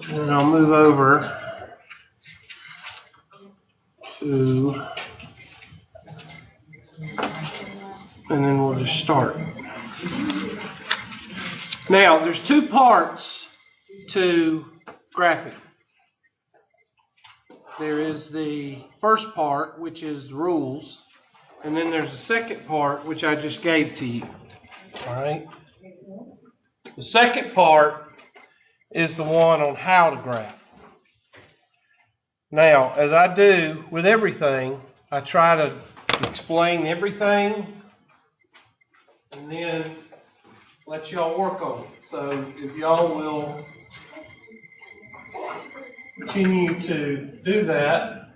And I'll move over to, and then we'll just start. Now, there's two parts to graphing. There is the first part, which is the rules, and then there's the second part, which I just gave to you. All right? The second part is the one on how to graph. Now, as I do with everything, I try to explain everything and then let y'all work on it. So if y'all will continue to do that,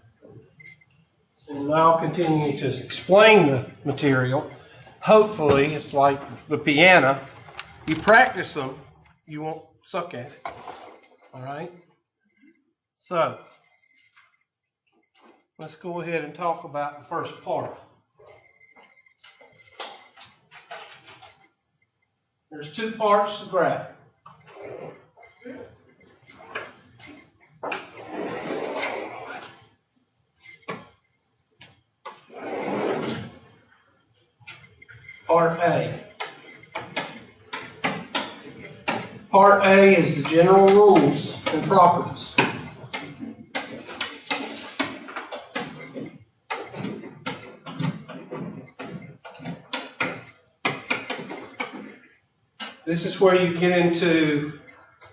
and I'll continue to explain the material. Hopefully, it's like the piano. You practice them, you won't suck at it. All right? So, let's go ahead and talk about the first part. There's two parts to graph. Part A. Part A is the general rules and properties. This is where you get into,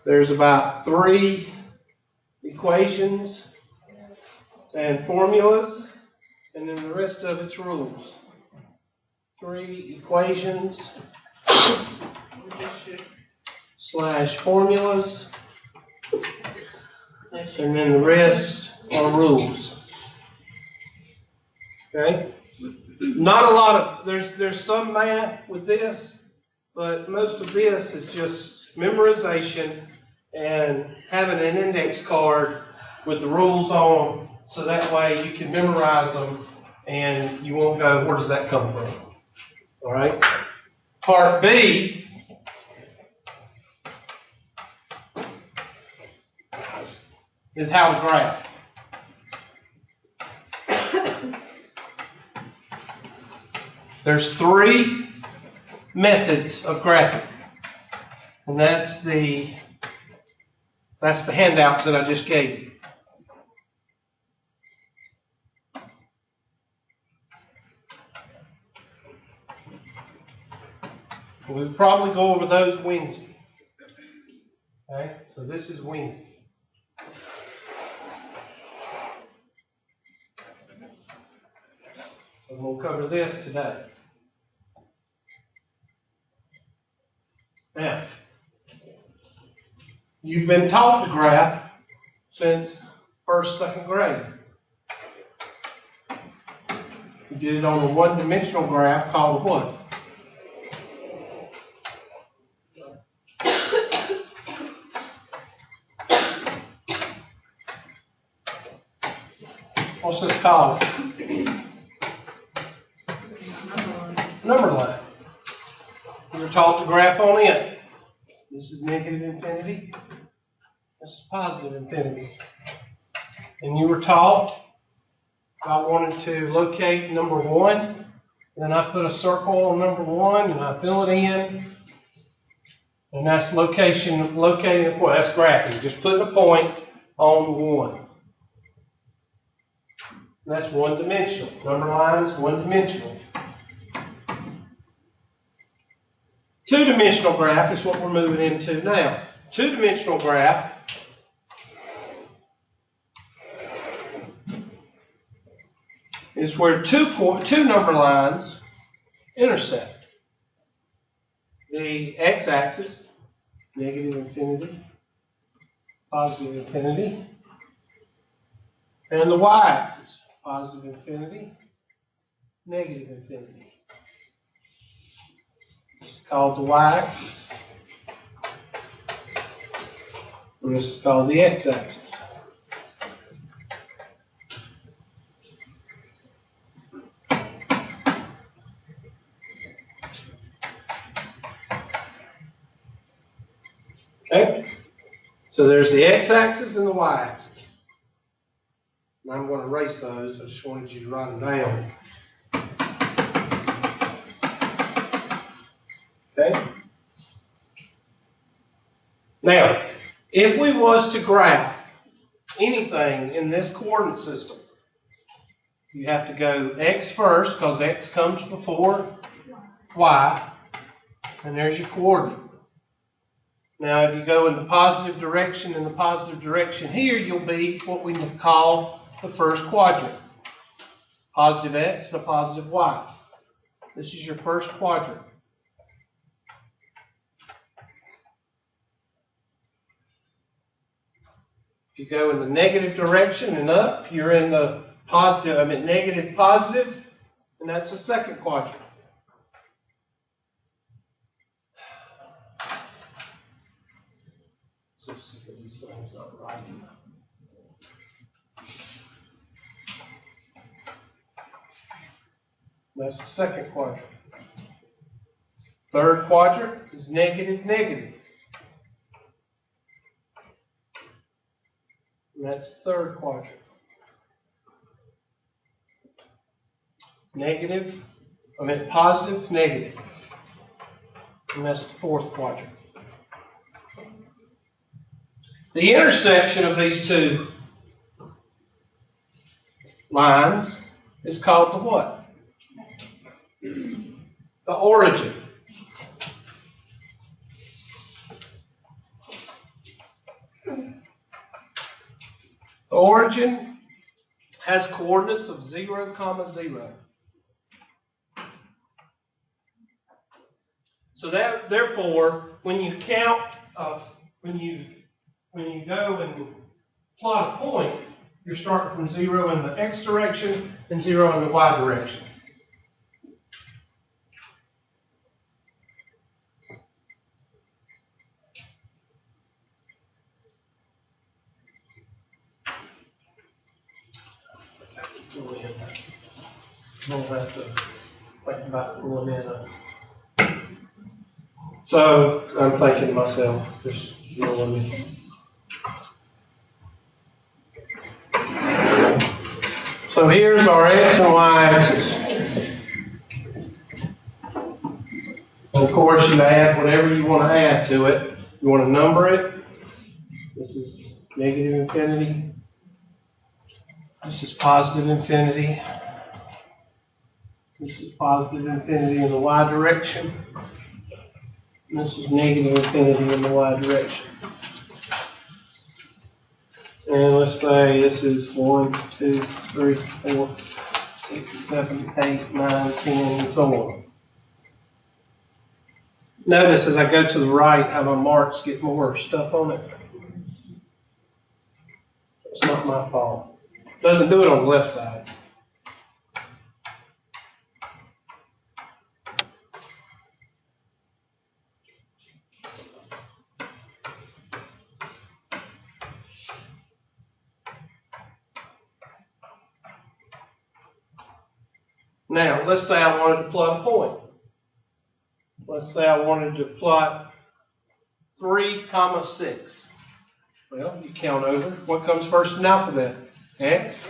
there's about 3 equations and formulas, and then the rest of it's rules. 3 equations / formulas, and then the rest are rules. Okay? Not a lot of, there's some math with this, but most of this is just memorization and having an index card with the rules on them, so that way you can memorize them and you won't go, where does that come from? All right? Part B is how to graph. There's 3 methods of graphing, and that's the handouts that I just gave you. We'll probably go over those Wednesday. Okay, so this is Wednesday. And we'll cover this today. Now, you've been taught to graph since 1st, 2nd grade. You did it on a one-dimensional graph called what? What's this called? Number line. You're taught to graph on it. This is negative infinity. This is positive infinity. And you were taught, if I wanted to locate number 1, then I put a circle on number 1 and I fill it in. And that's locating a point. That's graphing. Just putting a point on 1. And that's one-dimensional. Number line is one-dimensional. 2-dimensional graph is what we're moving into now. 2-dimensional graph is where two number lines intersect. The x-axis, negative infinity, positive infinity, and the y-axis, positive infinity, negative infinity. This is called the y-axis. And this is called the x-axis. Okay? So there's the x-axis and the y-axis. And I'm going to erase those. I just wanted you to write them down. Okay? Now, if we was to graph anything in this coordinate system, you have to go x first, because x comes before y, and there's your coordinate. Now, if you go in the positive direction and the positive direction here, you'll be what we call the first quadrant. Positive x and a positive y. This is your first quadrant. If you go in the negative direction and up, you're in the positive, negative, positive, and that's the second quadrant. So see if these things not right. That's the second quadrant. Third quadrant is negative, negative. And that's the third quadrant. Positive, negative. And that's the fourth quadrant. The intersection of these two lines is called the what? The origin. The origin has coordinates of 0, 0. So that, therefore, when you count, when you go and plot a point, you're starting from 0 in the x direction and 0 in the y direction. We'll have to think about going in. So I'm thinking to myself, just so here's our x and y axis. Of course, you add whatever you want to add to it. You want to number it. This is negative infinity. This is positive infinity. This is positive infinity in the y direction. And this is negative infinity in the y direction. And let's say this is 1, 2, 3, 4, 6, 7, 8, 9, 10, and so on. Notice as I go to the right how my marks get more stuff on it. It's not my fault. It doesn't do it on the left side. Now, let's say I wanted to plot a point. Let's say I wanted to plot 3, 6. Well, you count over. What comes first in the alphabet? X.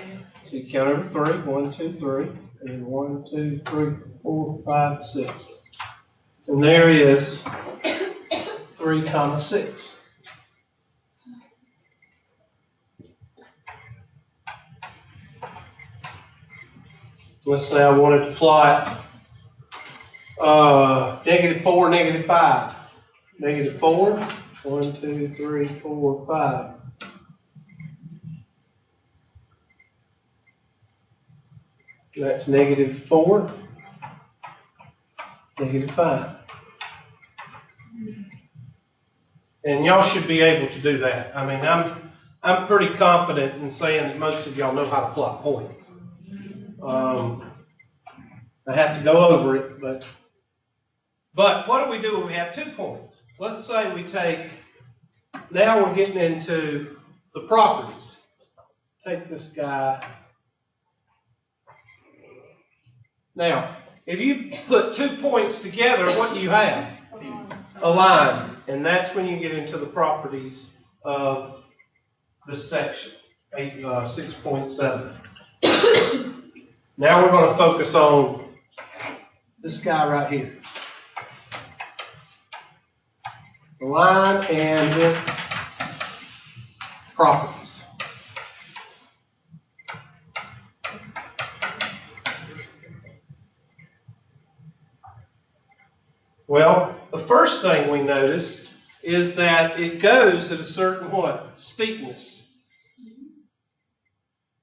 So you count over 3. 1, 2, 3. And 1, 2, 3, 4, 5, 6. And there is 3, 6. Let's say I wanted to plot -4, -5. -4, 1, 2, 3, 4, 5. That's -4, -5. And y'all should be able to do that. I mean, I'm pretty confident in saying that most of y'all know how to plot points. I have to go over it, but what do we do when we have 2 points? Let's say we take, now we're getting into the properties. Take this guy. Now, if you put 2 points together, what do you have? A line. And that's when you get into the properties of this section, 6.7. Now we're going to focus on this guy right here. The line and its properties. Well, the first thing we notice is that it goes at a certain what? Steepness.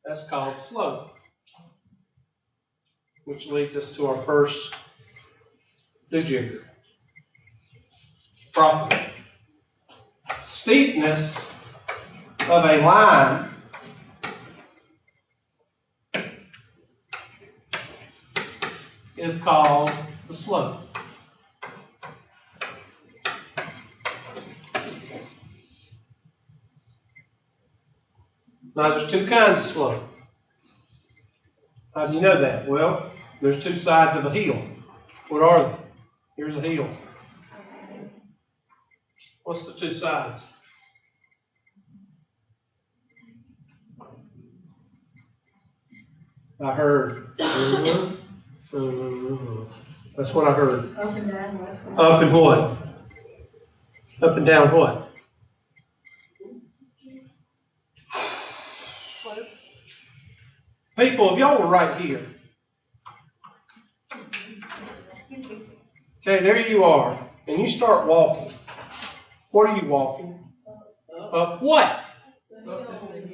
That's called slope. Which leads us to our first do-jigger. Property. Steepness of a line is called the slope. Now there's two kinds of slope. How do you know that? Well, there's two sides of a hill. What are they? Here's a hill. What's the two sides? I heard. That's what I heard. Up and down. Up and what? Up and down what? People, if y'all were right here. Okay, there you are. And you start walking. What are you walking? Up what?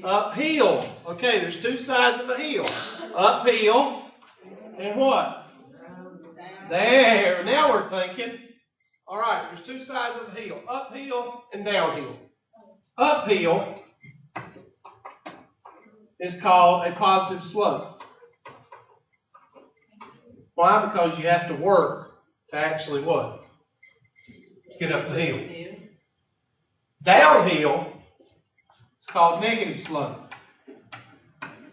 Uphill. Okay, there's two sides of a hill. Uphill and what? There. Now we're thinking. All right, there's two sides of a hill. Uphill and downhill. Uphill is called a positive slope. Why? Because you have to work to actually what? Get up the hill. Downhill is called negative slope.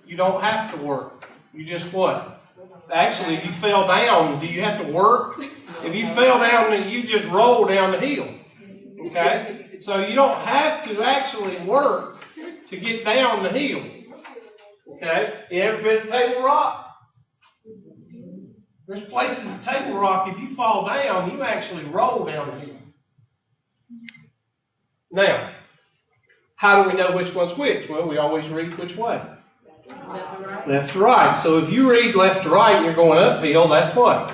You don't have to work. You just what? Actually, if you fell down, do you have to work? If you fell down, then you just roll down the hill. Okay? So you don't have to actually work to get down the hill. Okay? You ever been to Table Rock? There's places at Table Rock, if you fall down, you actually roll down the hill. Now, how do we know which one's which? Well, we always read which way? Left to right. So if you read left to right and you're going uphill, that's what?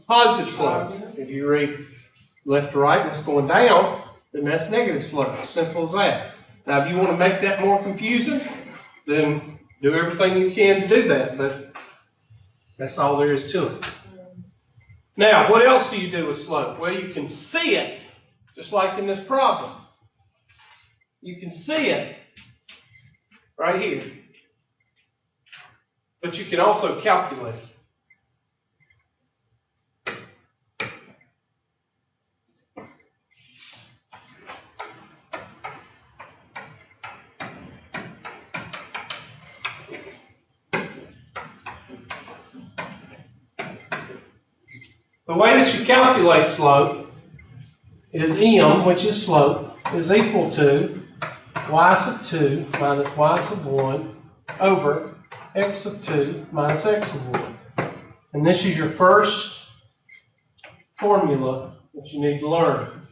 Positive slope. If you read left to right and it's going down, then that's negative slope. Simple as that. Now, if you want to make that more confusing, then do everything you can to do that. But that's all there is to it. Now, what else do you do with slope? Well, you can see it, just like in this problem. You can see it right here. But you can also calculate it. The way that you calculate slope is m, which is slope, is equal to y sub 2 minus y sub 1 over x sub 2 minus x sub 1. And this is your first formula that you need to learn.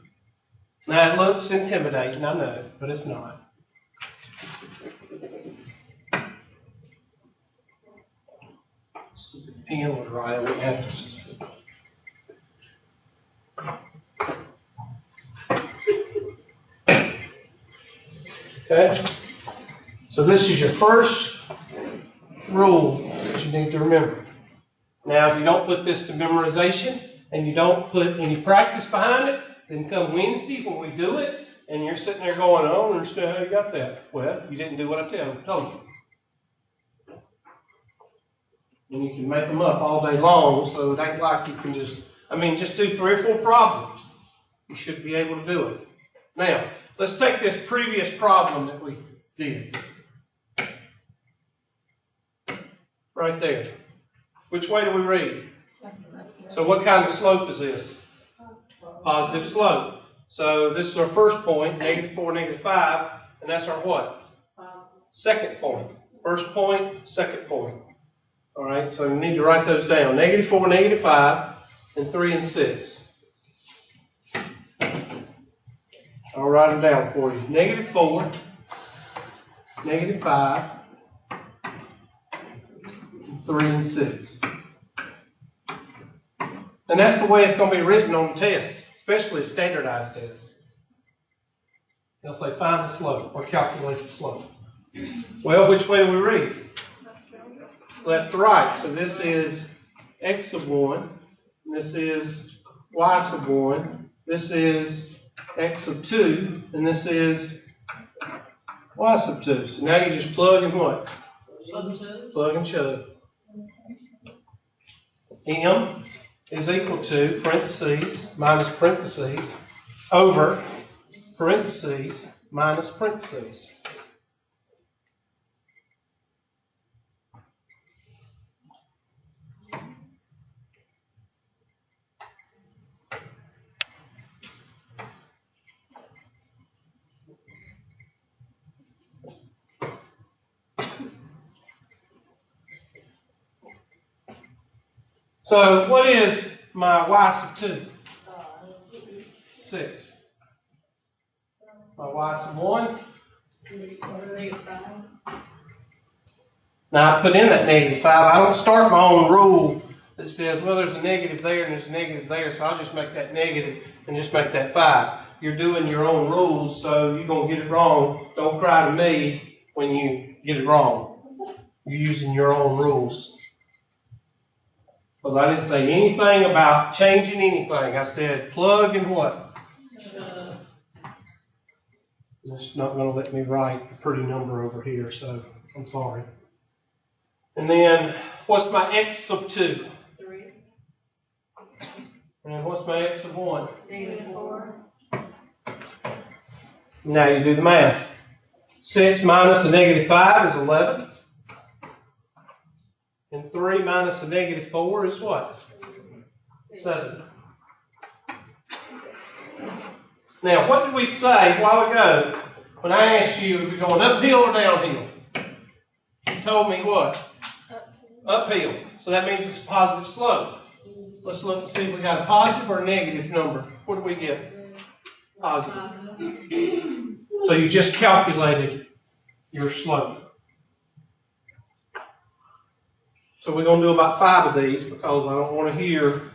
Now it looks intimidating, I know, but it's not. Stupid pen would write, I wouldn't have to. Okay? So this is your first rule that you need to remember. Now, if you don't put this to memorization and you don't put any practice behind it, then come Wednesday when we do it, and you're sitting there going, I don't understand how you got that. Well, you didn't do what I told you. And you can make them up all day long, so it ain't like you can just do 3 or 4 problems. You should be able to do it. Now, let's take this previous problem that we did. Right there. Which way do we read? So what kind of slope is this? Positive slope. So this is our first point, -4, -5, and that's our what? Second point. First point, second point. All right, so you need to write those down. -4, -5, and 3 and 6. I'll write them down for you. -4, -5, 3 and 6. And that's the way it's going to be written on the test, especially a standardized test. They'll say find the slope or calculate the slope. Well, which way do we read? Left to right. So this is x sub 1. This is y sub 1. This is x sub 2. And this is y sub 2. So now you just plug in what? Plug and chug. M is equal to parentheses minus parentheses over parentheses minus parentheses. So what is my y sub 2? 6. My y sub 1? Now I put in that -5. I don't start my own rule that says, well, there's a negative there and there's a negative there, so I'll just make that negative and just make that 5. You're doing your own rules, so you're going to get it wrong. Don't cry to me when you get it wrong. You're using your own rules. Because I didn't say anything about changing anything. I said plug and what? It's not going to let me write a pretty number over here, so I'm sorry. And then, what's my x sub 2? 3. And what's my x sub 1? -4. Now you do the math. 6 minus a -5 is 11. And 3 minus a -4 is what? 7. Now, what did we say a while ago when I asked you if you're going uphill or downhill? You told me what? Uphill. So that means it's a positive slope. Let's look and see if we got a positive or a negative number. What do we get? Positive. So you just calculated your slope. So we're going to do about 5 of these because I don't want to hear,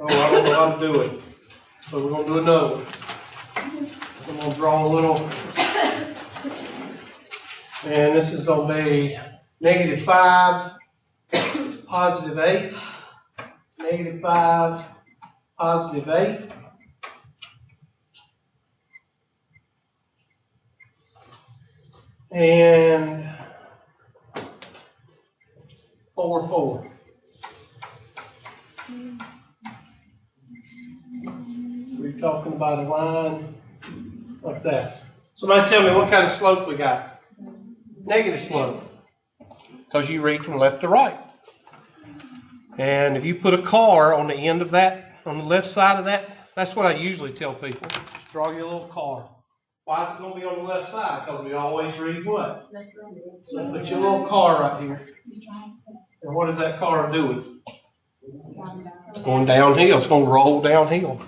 oh, I don't know how to do it. So we're going to do another one. I'm going to draw a little, and this is going to be -5, +8, -5, +8. And 4, 4. We're talking about a line like that. Somebody tell me what kind of slope we got. Negative slope. Because you read from left to right. And if you put a car on the end of that, on the left side of that, that's what I usually tell people. Just draw you a little car. Why is it going to be on the left side? Because we always read what? So put your little car right here. And what is that car doing? It's going downhill. It's going to roll downhill.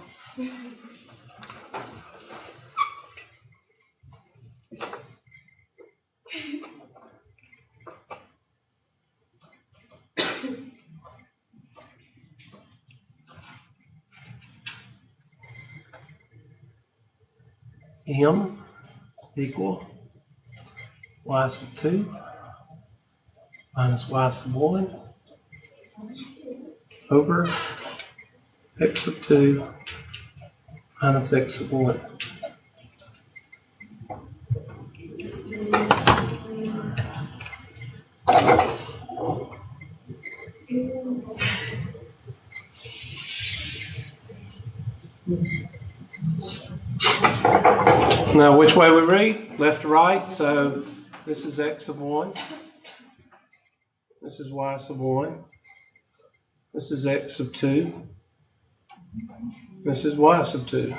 M equal y sub 2 minus y sub 1 over x sub 2 minus x sub 1. Now, which way we read? Left to right. So this is x sub 1. This is y sub 1. This is x sub 2. This is y sub 2.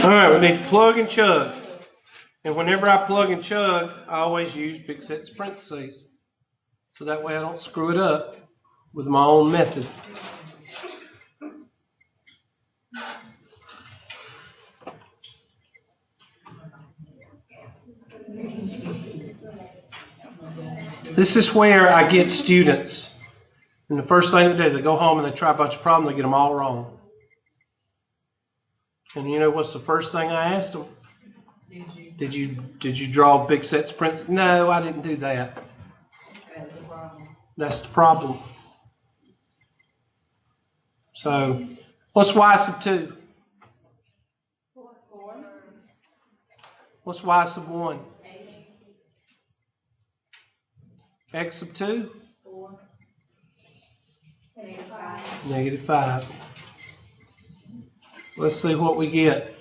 All right, we need to plug and chug. And whenever I plug and chug, I always use big sets of parentheses. So that way I don't screw it up with my own method. This is where I get students. And the first thing they do is they go home and they try a bunch of problems, they get them all wrong. And you know what's the first thing I asked them? Did you draw big sets of parentheses? No, I didn't do that. That's the problem. So, what's y sub 2? What's y sub 1? X sub 2? Negative 5. Let's see what we get.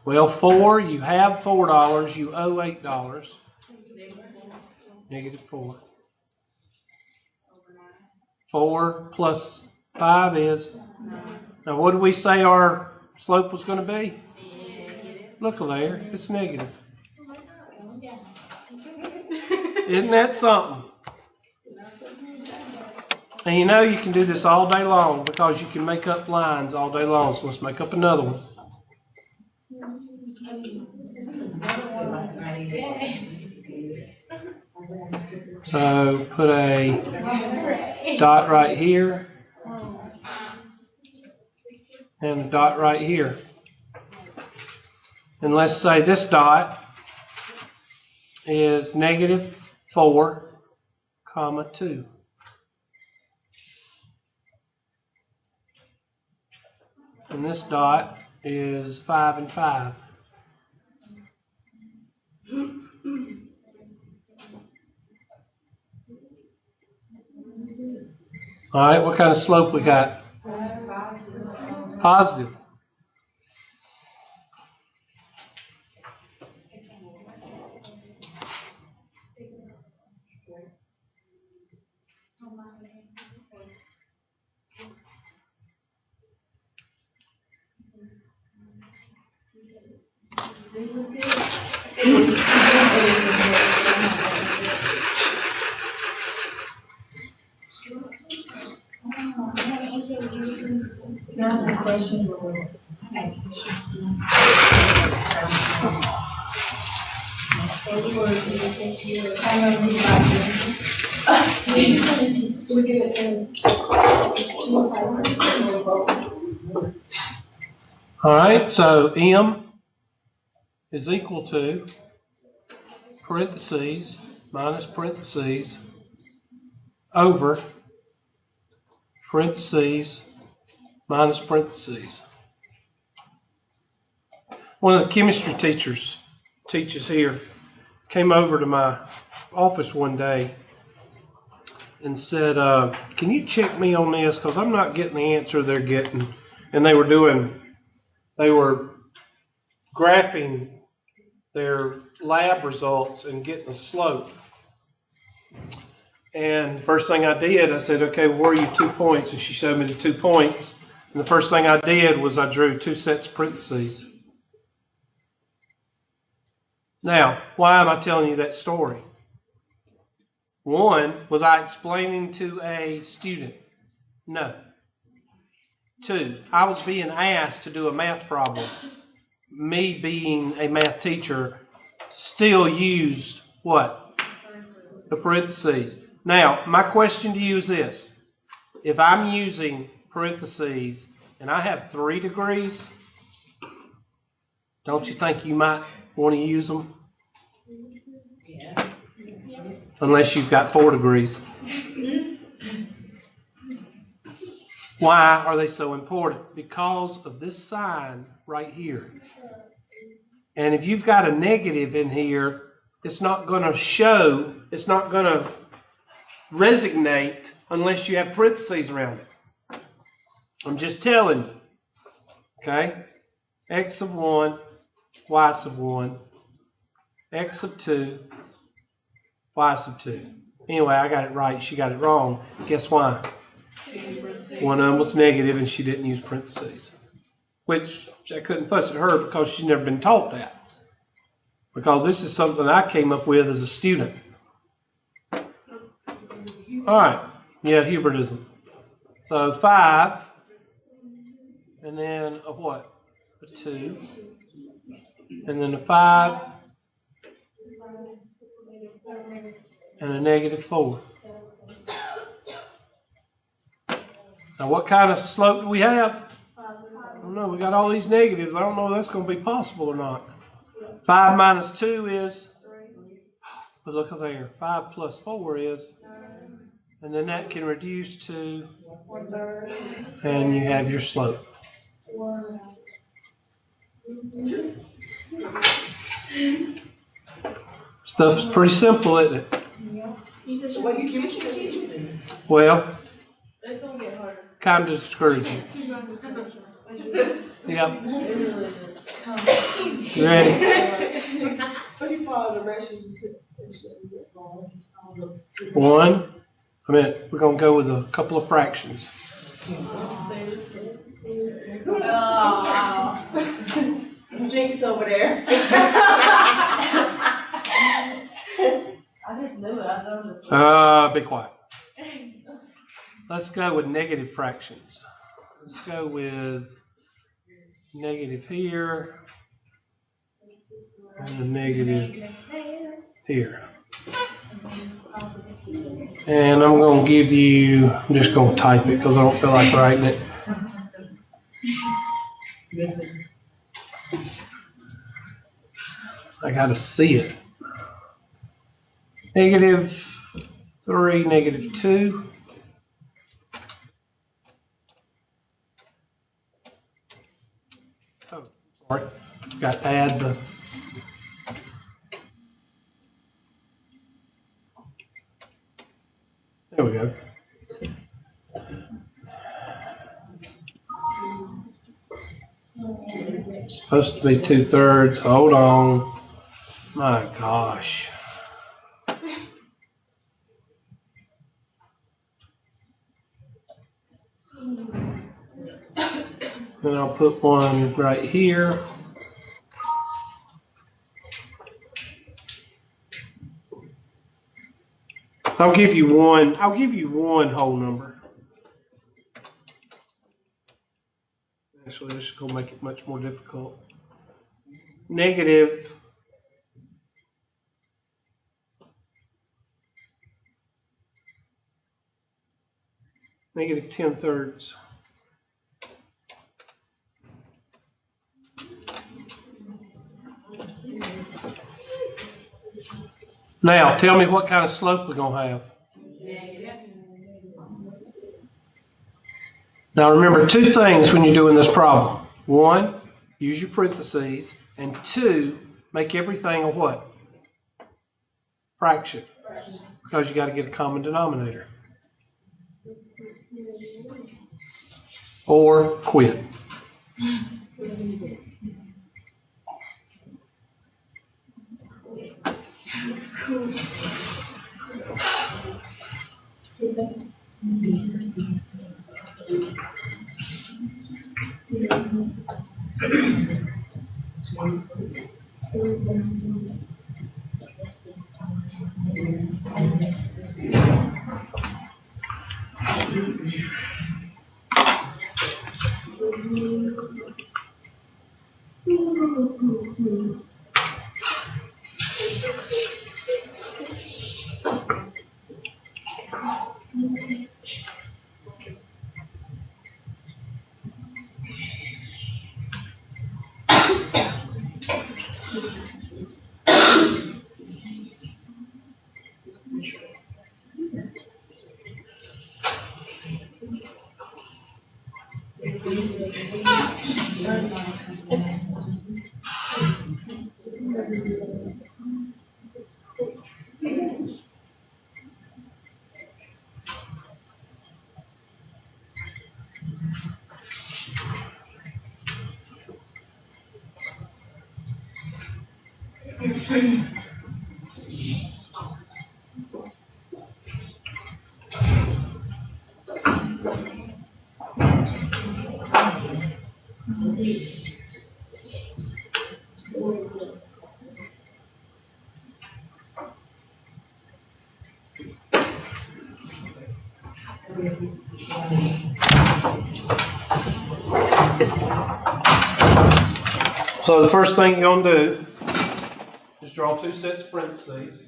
Well, 4, you have $4, you owe $8. Negative 4. 4 plus 5 is? Now, what did we say our slope was going to be? Look there, it's negative. Isn't that something? And you know you can do this all day long because you can make up lines all day long. So let's make up another one. So put a dot right here and a dot right here. And let's say this dot is negative 4, 2. And this dot is 5 and 5. All right, what kind of slope we got? Positive. That's a question. All right, so M is equal to parentheses minus parentheses over parentheses minus parentheses. One of the chemistry teachers here came over to my office one day and said, can you check me on this because I'm not getting the answer they're getting. And they were graphing their lab results and getting the slope. And the first thing I did, I said, okay, where are your 2 points? And she showed me the 2 points. And the first thing I did was I drew 2 sets of parentheses. Now, why am I telling you that story? One, was I explaining to a student? No. 2, I was being asked to do a math problem. Me being a math teacher still used what? The parentheses. Now, my question to you is this. If I'm using parentheses and I have 3 degrees, don't you think you might want to use them? Yeah. Unless you've got 4 degrees. Why are they so important? Because of this sign right here. And if you've got a negative in here, it's not going to show, it's not going to resonate unless you have parentheses around it. I'm just telling you. Okay? X of 1, y sub 1, x of 2, y sub 2. Anyway, I got it right. She got it wrong. Guess why? One of them was negative and she didn't use parentheses. Which I couldn't fuss at her because she's never been taught that. Because this is something I came up with as a student. Alright. Yeah, Hubertism. So 5. And then a what? A 2. And then a 5. And a negative 4. Now what kind of slope do we have? I don't know. We got all these negatives. I don't know if that's going to be possible or not. 5 minus 2 is, but look over there. 5 plus 4 is, and then that can reduce to, and you have your slope. Stuff's pretty simple, isn't it? Well, kind of discouraging. Yep. You ready? One. A minute. We're going to go with a couple of fractions. Jinx over there. I just knew it. I know it. Be quiet. Let's go with negative fractions. Let's go with negative here and a negative here. And I'm going to give you, I'm just going to type it because I don't feel like writing it. I got to see it. Negative 3, negative 2. Oh, sorry. Got to add the. There we go. It's supposed to be 2/3. Hold on. My gosh. Then I'll put one right here. I'll give you one whole number. Actually, this is going to make it much more difficult. Negative 10/3. Now, tell me what kind of slope we're going to have. Now, remember two things when you're doing this problem. One, use your parentheses. And two, make everything a what? Fraction. Because you got to get a common denominator. Or quit. So the first thing you're going to do is draw two sets of parentheses.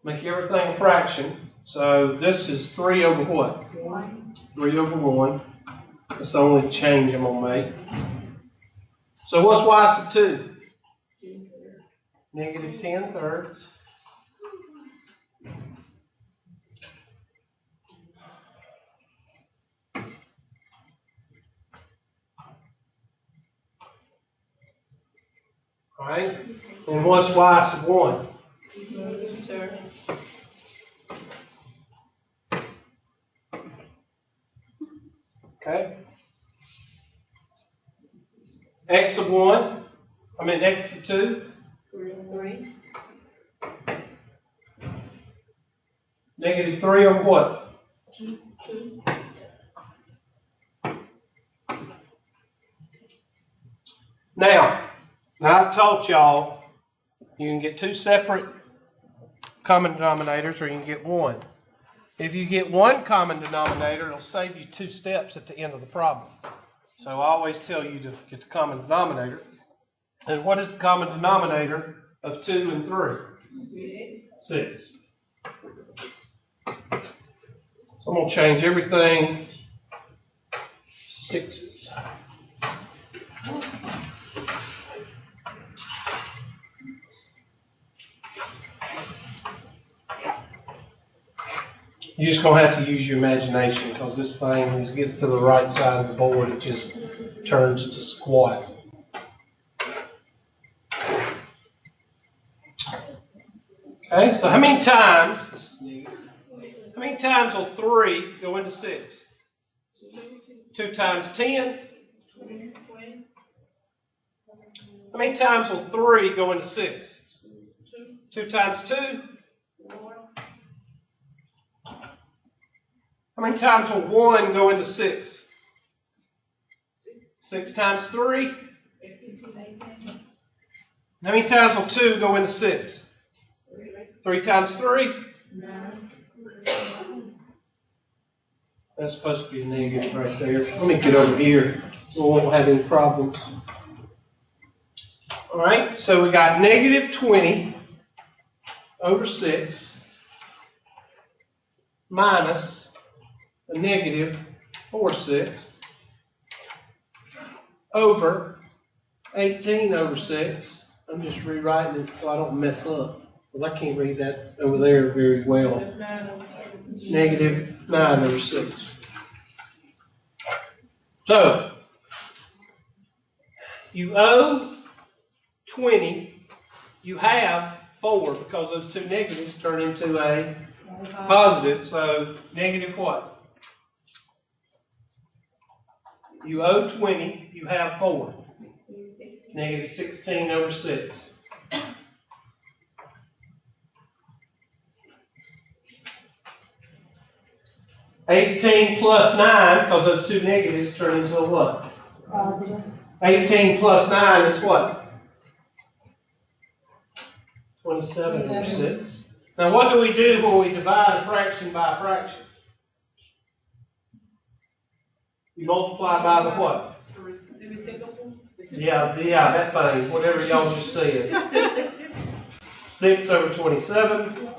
Make everything a fraction. So this is 3 over what? 3 over 1. That's the only change I'm going to make. So what's y sub 2? Negative 10 thirds. Alright? And what's y sub 1? Okay? X of 1, X of 2. 3. Negative 3 over what? 2. Now I've taught y'all you can get two separate common denominators or you can get one. If you get one common denominator, it'll save you 2 steps at the end of the problem. So I always tell you to get the common denominator. And what is the common denominator of 2 and 3? 6. So I'm going to change everything to 6s. You're just going to have to use your imagination because this thing, when it gets to the right side of the board, it just turns to squat. Okay, so how many times will 3 go into 6? 2 times 10? How many times will 3 go into 6? 2 times 2? How many times will 1 go into 6? 6 times 3? How many times will 2 go into 6? 3 times 3? That's supposed to be a negative right there. Let me get over here so we won't have any problems. Alright, so we got negative 20 over 6 minus a negative 4/6 over 18 over 6. I'm just rewriting it so I don't mess up because I can't read that over there very well. Negative 9 over 6. So, you owe 20, you have 4 because those two negatives turn into a positive. So, negative what? You owe 20, you have 4. Negative 16 over 6. $18 plus 9, because those two negatives turn into a what? Positive. 18 plus 9 is what? 27 over 6. Now what do we do when we divide a fraction by a fraction? You multiply by the what? Yeah, that thing, whatever y'all just said. 6 over 27.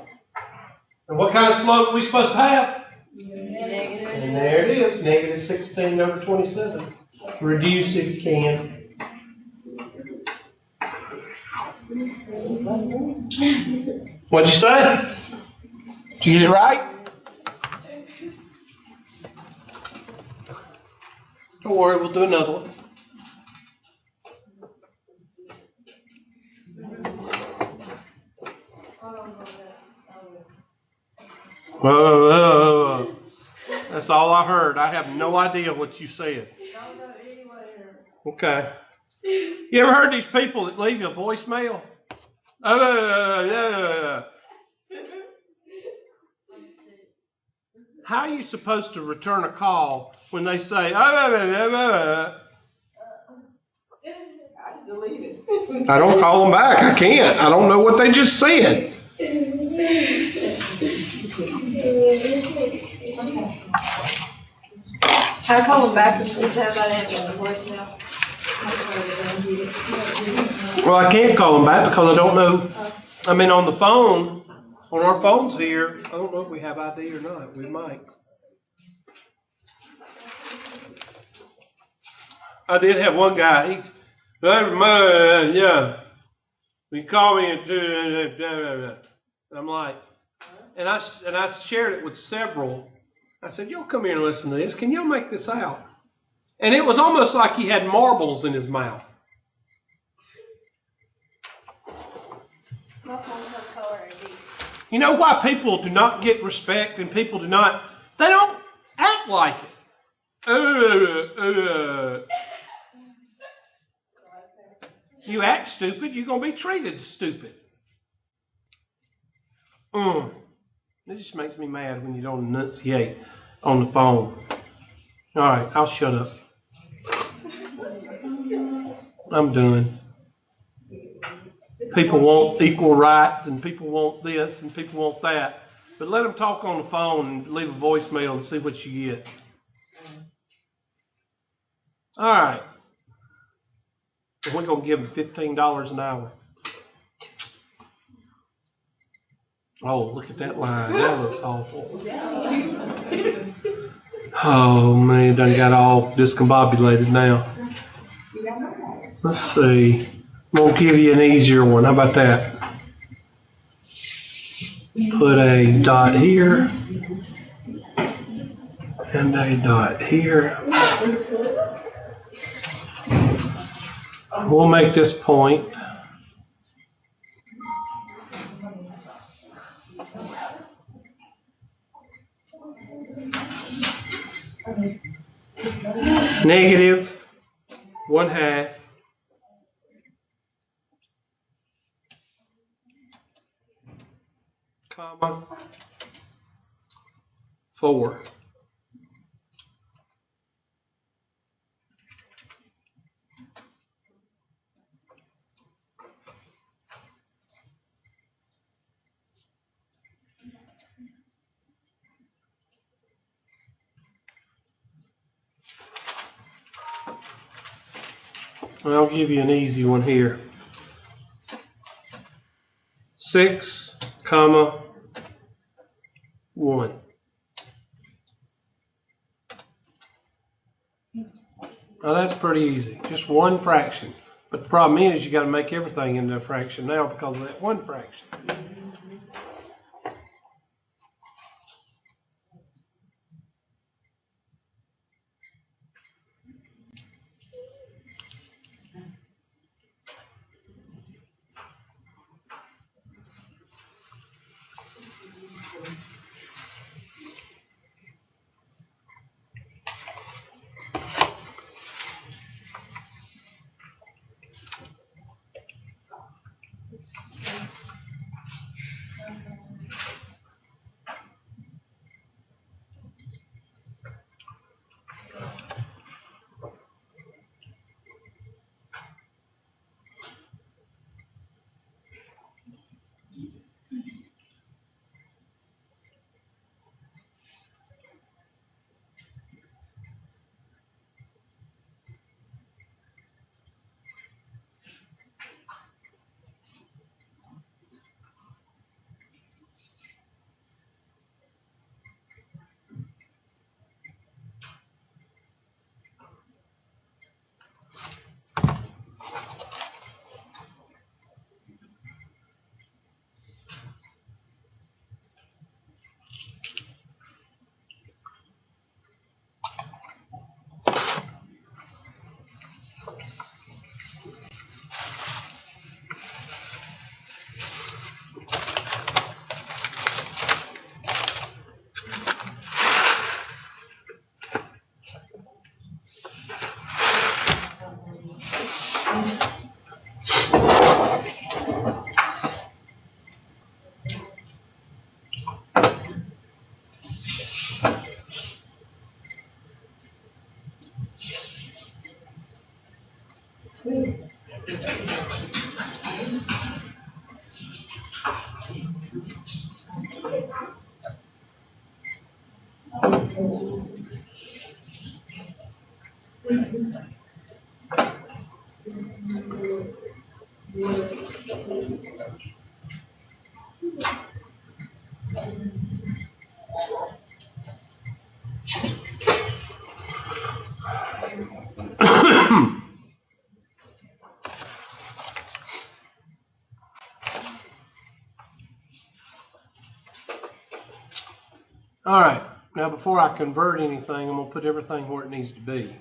And what kind of slope are we supposed to have? Negative. And there it is, negative 16 over 27. Reduce if you can. What'd you say? Did you get it right? Don't worry, we'll do another one. That's all I heard. I have no idea what you said. Okay. You ever heard these people that leave you a voicemail? How are you supposed to return a call when they say, I just delete it. I don't call them back. I can't. I don't know what they just said. I call them back each time I answer the voicemail. Well, I can't call them back because I don't know. I mean, on the phone, on our phones here, I don't know if we have ID or not. We might. I did have one guy. He called me and I'm like, and I shared it with several. I said, y'all come here and listen to this. Can y'all make this out? And it was almost like he had marbles in his mouth. You know why people do not get respect and people they don't act like it. You act stupid, you're going to be treated stupid. It just makes me mad when you don't enunciate on the phone. All right, I'll shut up. I'm done. People want equal rights and people want this and people want that. But let them talk on the phone and leave a voicemail and see what you get. All right. And we're going to give them $15 an hour. Oh, look at that line. That looks awful. Oh, man, done got all discombobulated now. Let's see. I'm going to give you an easier one. How about that? Put a dot here. And a dot here. We'll make this point. Negative 1/2 comma 4. And I'll give you an easy one here. 6, comma 1. Now that's pretty easy. Just one fraction. But the problem is you got to make everything into a fraction now because of that one fraction. All right, now before I convert anything, I'm going to put everything where it needs to be.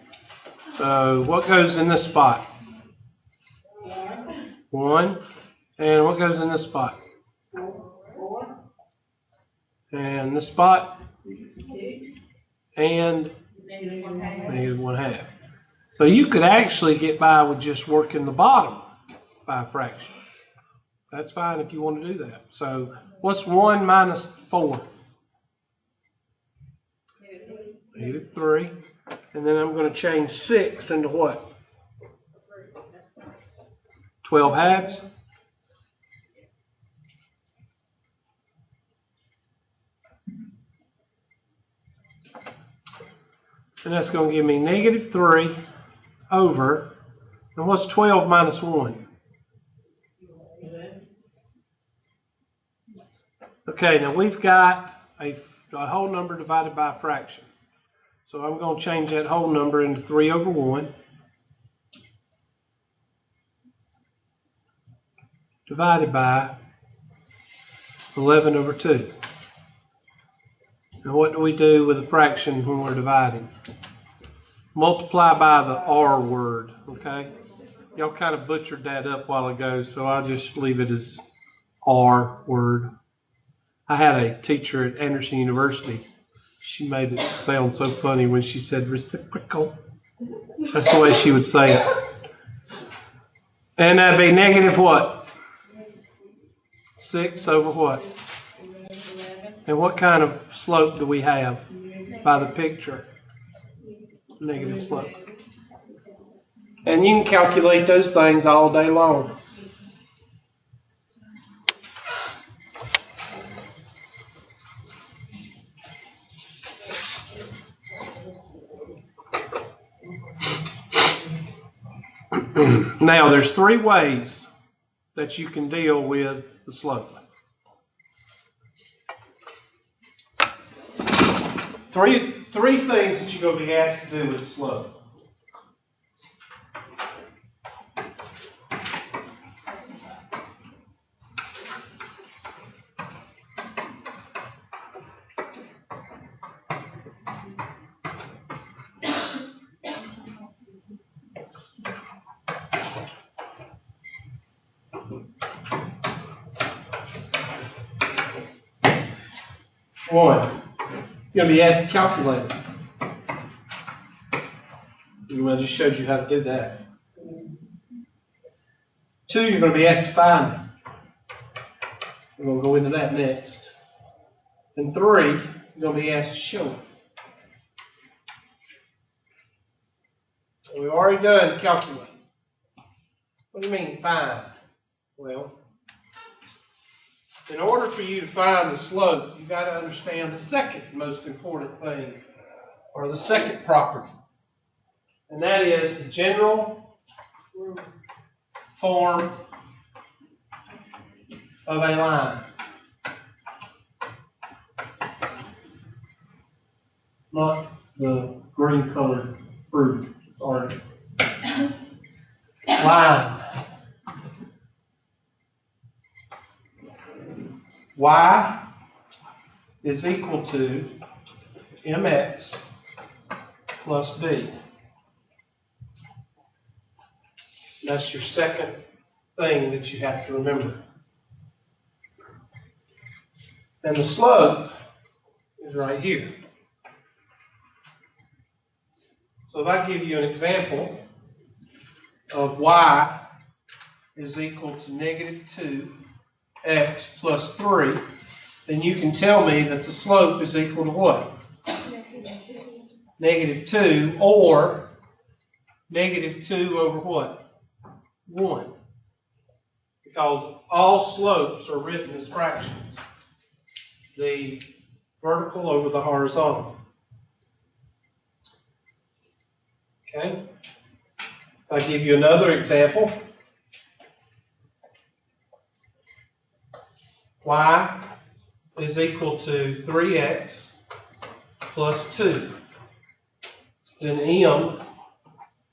So what goes in this spot? 1. And what goes in this spot? 4. And this spot? 6. And -1/2. -1/2. So you could actually get by with just working the bottom by a fraction. That's fine if you want to do that. So what's 1 minus 4? -3. And then I'm going to change 6 into what? 12/2. And that's going to give me -3 over, and what's 12 minus 1? Okay, now we've got a whole number divided by a fraction. So I'm going to change that whole number into 3 over 1 divided by 11 over 2. Now what do we do with a fraction when we're dividing? Multiply by the R word, okay? Y'all kind of butchered that up a while ago, so I'll just leave it as R word. I had a teacher at Anderson University. She made it sound so funny when she said reciprocal. That's the way she would say it. And that'd be negative what? 6 over what? And what kind of slope do we have by the picture? Negative slope. And you can calculate those things all day long. Now, there's 3 ways that you can deal with the slope. Three things that you're going to be asked to do with the slope. One, you're going to be asked to calculate it. I just showed you how to do that. 2, you're going to be asked to find it. We're going to go into that next. And 3, you're going to be asked to show it. So we've already done calculate. What do you mean find? Well, in order for you to find the slope, you've got to understand the second most important thing, or the second property. And that is the general form of a line. Not the green colored fruit, or line. Y is equal to mx plus b. That's your second thing that you have to remember. And the slope is right here. So if I give you an example of y is equal to -2x plus 3, then you can tell me that the slope is equal to what? -2, or -2 over what? 1. Because all slopes are written as fractions. The vertical over the horizontal. Okay? I'll give you another example. Y is equal to 3x plus 2. Then M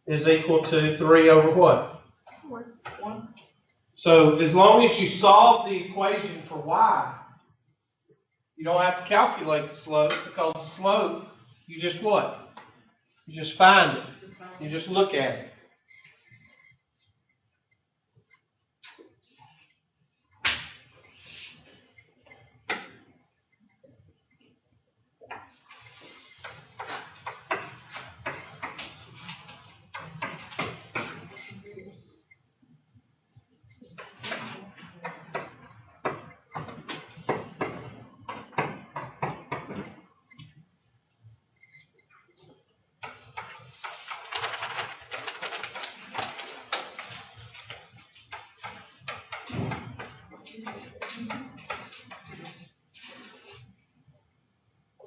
is equal to 3 over what? 1. So as long as you solve the equation for y, you don't have to calculate the slope, because the slope, you just what? You just find it. You just look at it.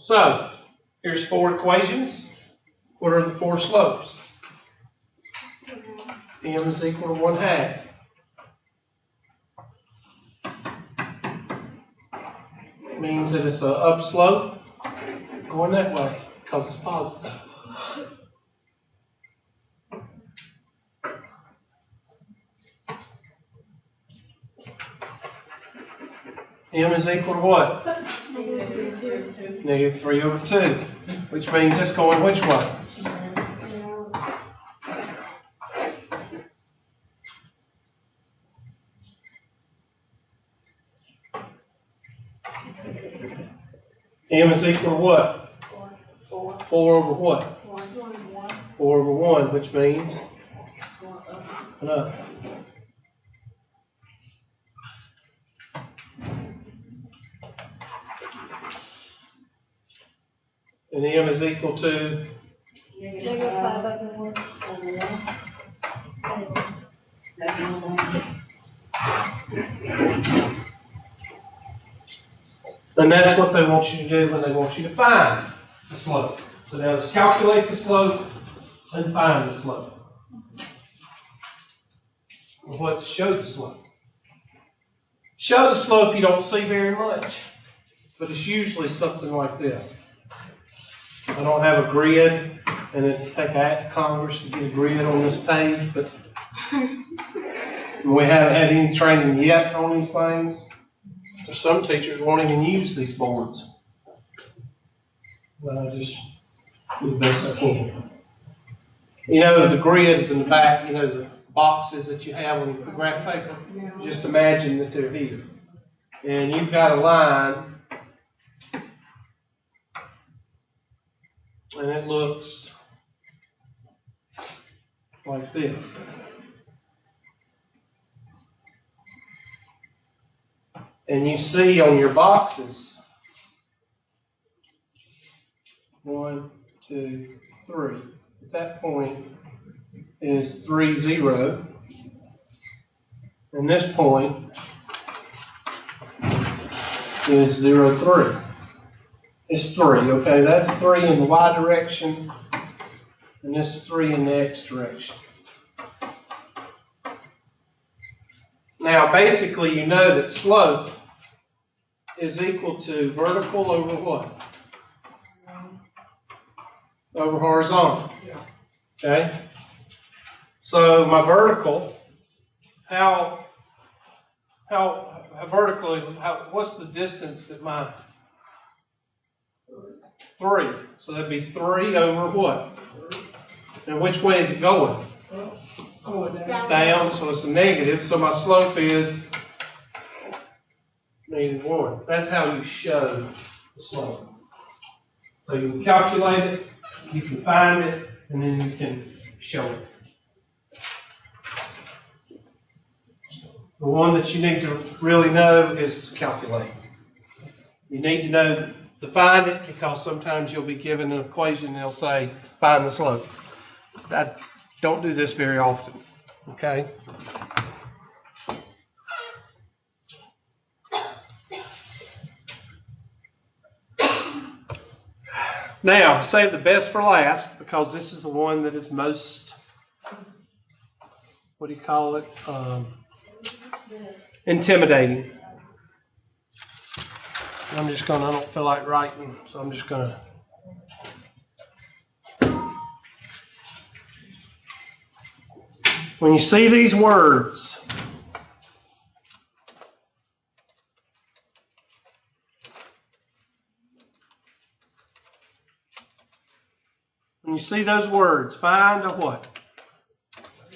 So, here's 4 equations. What are the 4 slopes? M is equal to 1/2. It means that it's an upslope going that way because it's positive. M is equal to what? Negative 3 over 2, which means it's going which way? M is equal to what? 4 over what? 4 over 1, which means up. And M is equal to Negative 5 over 1. That's And that's what they want you to do when they want you to find the slope. So now let's calculate the slope and find the slope. Well, let's show the slope. Show the slope you don't see very much, but it's usually something like this. I don't have a grid, and it'd take Congress to get a grid on this page, but we haven't had any training yet on these things. Some teachers won't even use these boards. But I just do the best I can. You know, the grids in the back, you know, the boxes that you have on the graph paper, just imagine that they're here. And you've got a line, and it looks like this. And you see on your boxes, 1, 2, 3. At that point is 3, 0. And this point is 0, 3. It's 3, okay? That's 3 in the y direction, and this is 3 in the x direction. Now, basically, you know that slope is equal to vertical over what? Over horizontal. Okay? So my vertical, what's the distance that my 3? So that'd be 3 over what? And which way is it going? Down, so it's a negative. So my slope is -1. That's how you show the slope. So you can calculate it, you can find it, and then you can show it. The one that you need to really know is to calculate. You need to know to find it, because sometimes you'll be given an equation and they'll say, find the slope. Don't do this very often, okay? Now, save the best for last because this is the one that is most, what do you call it? Intimidating. I don't feel like writing, so I'm just going to. When you see these words, find a what?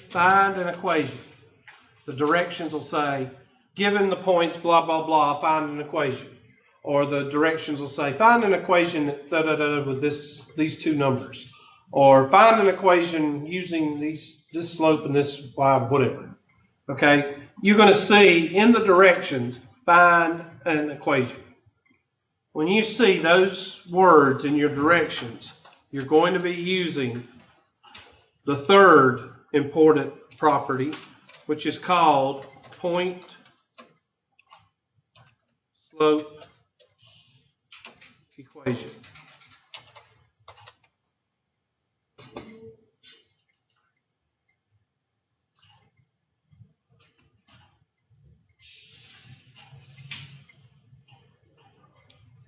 Find an equation. The directions will say, given the points, blah, blah, blah, find an equation. Or the directions will say, find an equation with these two numbers. Or find an equation using this slope and this y, whatever. Okay? You're going to see in the directions, find an equation. When you see those words in your directions, you're going to be using the third important property, which is called point slope equation.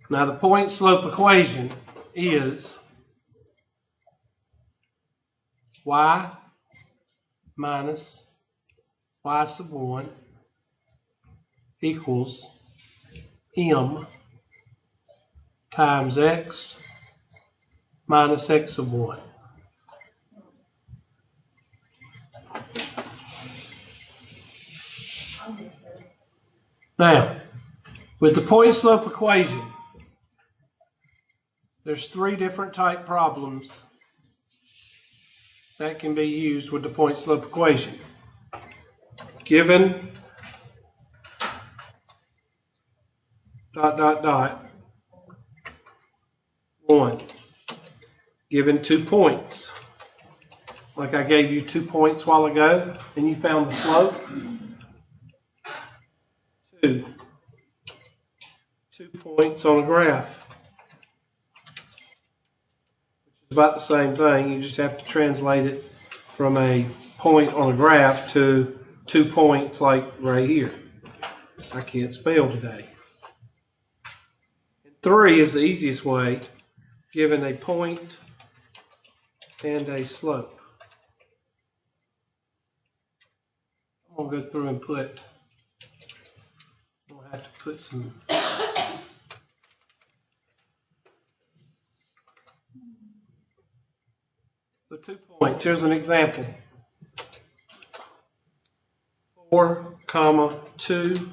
Now the point slope equation is y minus y sub 1 equals m times x minus x sub 1. Now, with the point slope equation, there's three different type problems that can be used with the point slope equation. Given ... 1. Given 2 points. Like I gave you 2 points a while ago, and you found the slope. 2 points on a graph. Which is about the same thing. You just have to translate it from a point on a graph to 2 points like right here. I can't spell today. 3 is the easiest way, given a point and a slope. I'm going to go through and put, I'm going to have to put some, so 2 points. Here's an example. 4, 2.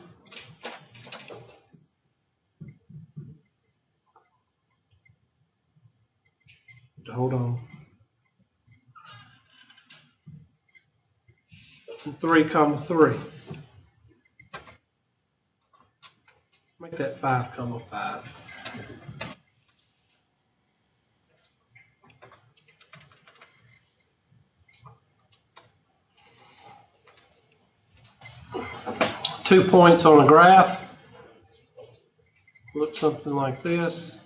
Hold on. 3, 3. Make that 5, 5. Two points on a graph. Look something like this.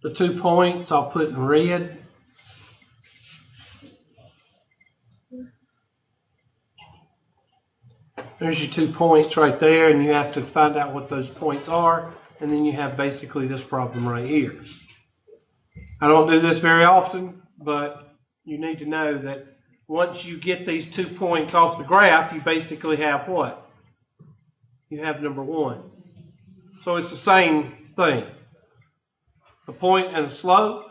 The 2 points I'll put in red. There's your 2 points right there, and you have to find out what those points are, and then you have basically this problem right here. I don't do this very often, but you need to know that once you get these 2 points off the graph, you basically have what? You have number 1. So it's the same thing. A point and a slope.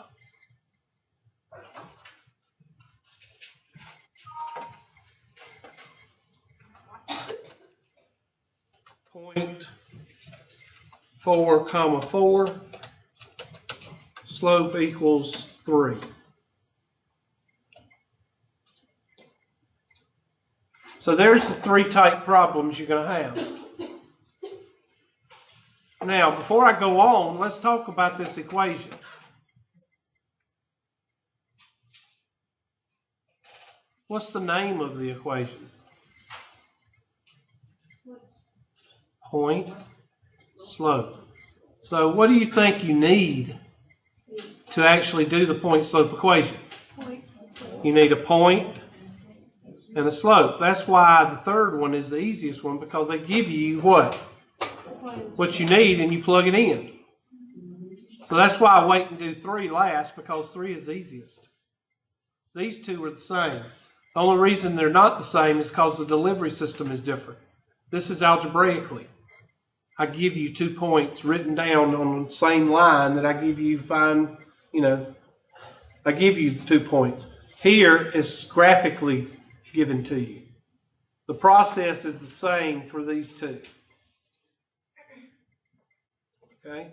Point 4, 4. Slope equals 3. So there's the 3 type problems you're going to have. Now, before I go on, let's talk about this equation. What's the name of the equation? point, slope. So what do you think you need to actually do the point-slope equation? You need a point and a slope. That's why the third one is the easiest one, because they give you what? What you need, and you plug it in. So that's why I wait and do 3 last, because 3 is the easiest. These two are the same. The only reason they're not the same is because the delivery system is different. This is algebraically. I give you 2 points written down on the same line that I give you I give you the 2 points. Here it's graphically given to you. The process is the same for these two. Okay?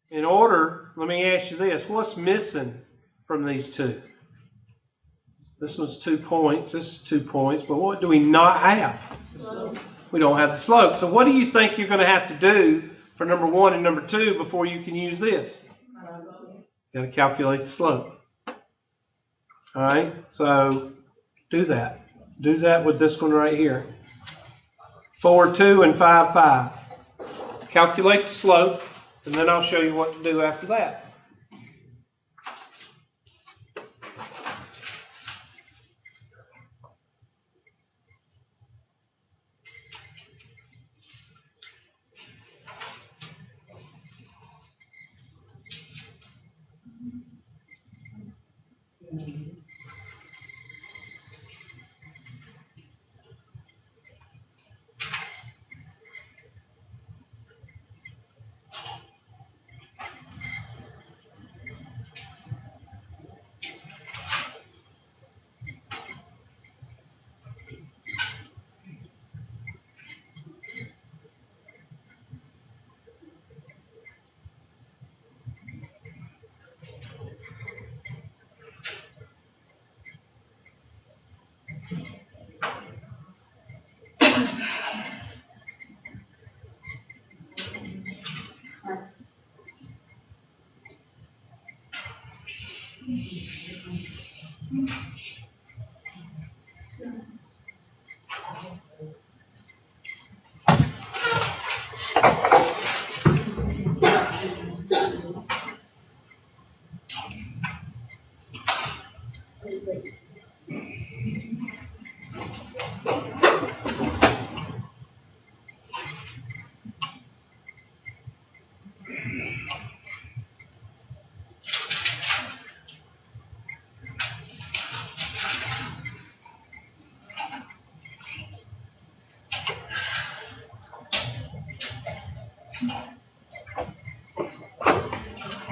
In order, let me ask you this. What's missing from these two? This one's 2 points. This is 2 points. But what do we not have? Slope. We don't have the slope. So what do you think you're going to have to do for number 1 and number 2 before you can use this? You got to calculate the slope. All right? So do that. Do that with this one right here. 4, 2, and 5, 5. Calculate the slope, and then I'll show you what to do after that.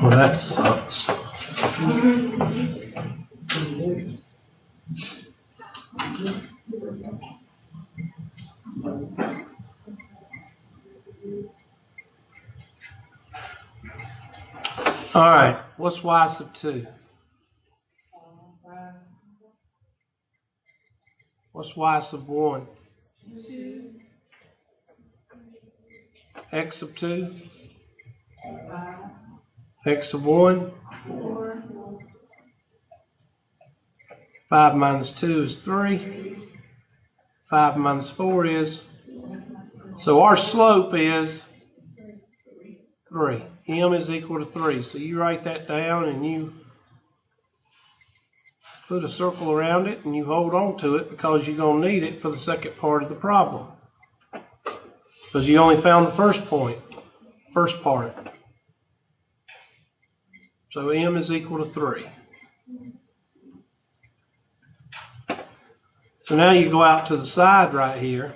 Well, that sucks. All right, what's y sub 2? What's y sub 1? 2. X sub 2? 5. X sub 1? 4. 5 minus 2 is 3. 5 minus 4 is? So our slope is 3. M is equal to 3. So you write that down and you put a circle around it and you hold on to it, because you're going to need it for the second part of the problem. Because you only found the first part. So M is equal to 3. So now you go out to the side right here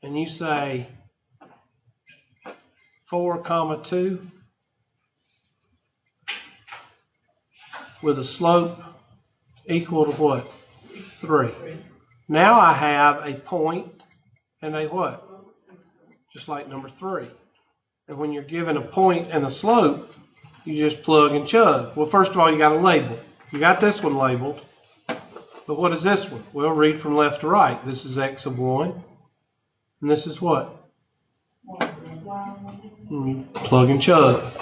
and you say 4, 2 with a slope equal to what? 3. Now I have a point and a what? Just like number 3. And when you're given a point and a slope, you just plug and chug. Well, first of all, you got to label. You got this one labeled. But what is this one? Well, read from left to right. This is x sub 1. And this is what? And you plug and chug.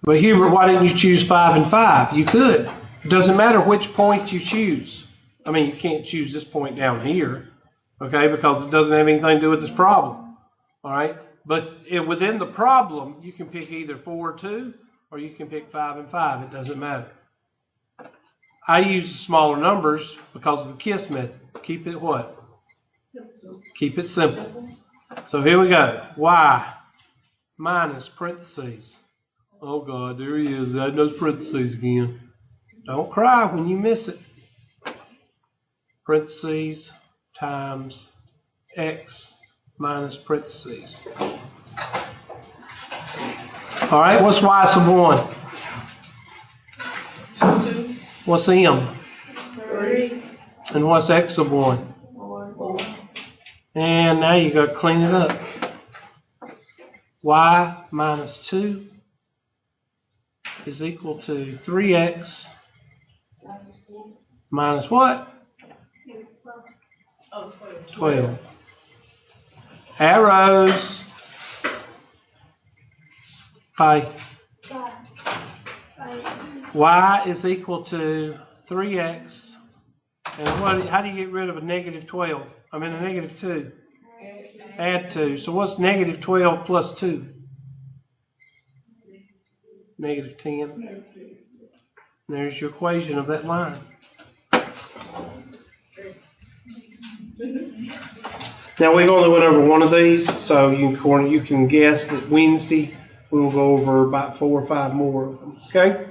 But Hubert, why didn't you choose 5 and 5? You could. It doesn't matter which point you choose. I mean, you can't choose this point down here. Okay, because it doesn't have anything to do with this problem. All right, but within the problem, you can pick either 4 or 2, or you can pick 5 and 5. It doesn't matter. I use the smaller numbers because of the KISS method. Keep it what? Keep it simple. So here we go. Y minus parentheses. Oh God, there he is. Add those parentheses again. Don't cry when you miss it. Parentheses times x minus parentheses. All right, what's y sub 1? 2. What's m? 3. And what's x sub 1? 4. And now you got to clean it up. Y minus 2 is equal to 3x minus what? 12. Arrows. Hi. Y is equal to 3x. And what? How do you get rid of a negative 12? I mean a negative 2. Add 2. So what's negative 12 plus 2? Negative 10. There's your equation of that line. Now we've only went over one of these, so you can guess that Wednesday we'll go over about 4 or 5 more of them. Okay?